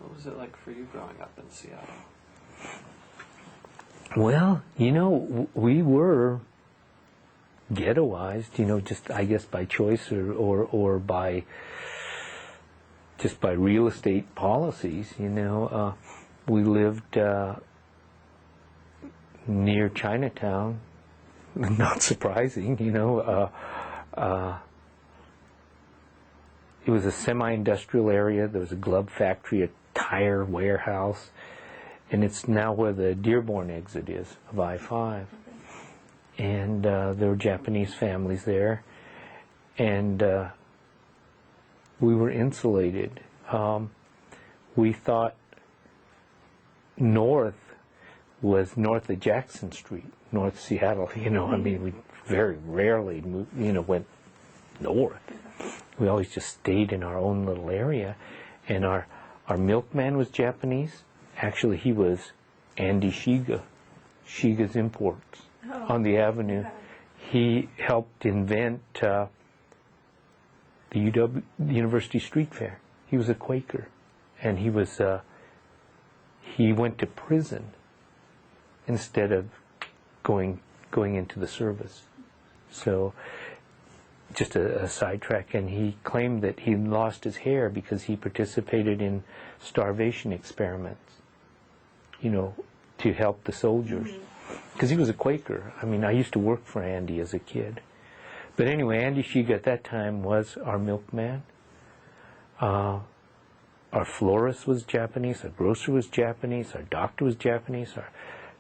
What was it like for you growing up in Seattle? Well, we were ghettoized, just I guess by choice or by just by real estate policies. We lived near Chinatown. Not surprising, It was a semi-industrial area. There was a glove factory, a tire warehouse, and it's now where the Dearborn exit is of I-5. And there were Japanese families there, and we were insulated. We thought north was north of Jackson Street, North Seattle. We very rarely went north. We always just stayed in our own little area. And our milkman was Japanese. Actually, he was Andy Shiga's Imports on the avenue. He helped invent the University Street Fair. He was a Quaker, and he went to prison instead of going into the service. So, just a sidetrack, and he claimed that he lost his hair because he participated in starvation experiments, to help the soldiers. Because he was a Quaker. I used to work for Andy as a kid. But anyway, Andy Shiga at that time was our milkman. Our florist was Japanese, our grocer was Japanese, our doctor was Japanese, our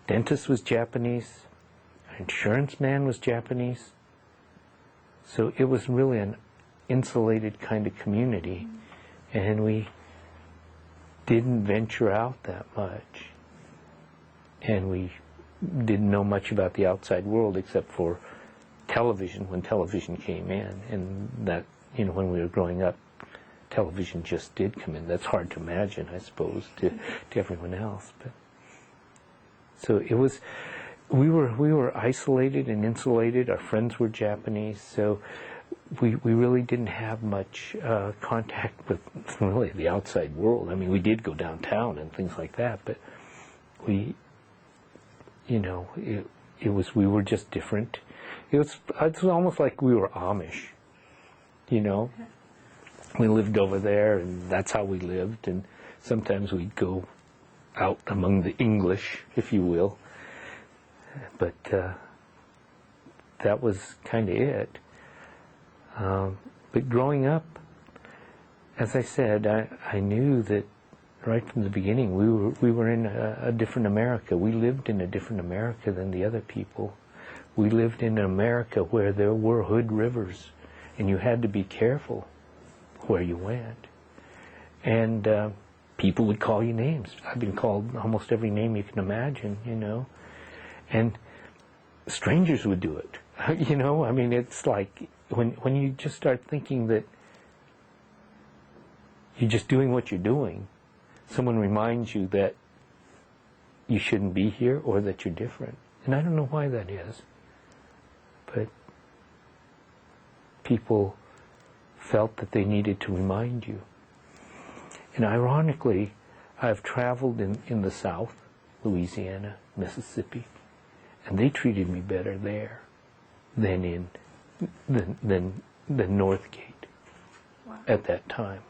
dentist was Japanese, our insurance man was Japanese. So it was really an insulated kind of community, and we didn't venture out that much, and we didn't know much about the outside world except for television when television came in, and that, when we were growing up, television just did come in. That's hard to imagine, I suppose, to everyone else. But so it was. We were isolated and insulated. Our friends were Japanese, so we really didn't have much contact with really the outside world. We did go downtown and things like that, but we were just different. It's almost like we were Amish. We lived over there, and that's how we lived. And sometimes we'd go out among the English, if you will. But that was kind of it. But growing up, as I said, I knew that right from the beginning we were in a different America. We lived in a different America than the other people. We lived in an America where there were hood rivers, and you had to be careful where you went. And people would call you names. I've been called almost every name you can imagine, And strangers would do it. It's like when you just start thinking that you're just doing what you're doing, someone reminds you that you shouldn't be here or that you're different. And I don't know why that is. But people felt that they needed to remind you. And ironically, I've traveled in the South, Louisiana, Mississippi, and they treated me better there than Northgate. Wow. At that time.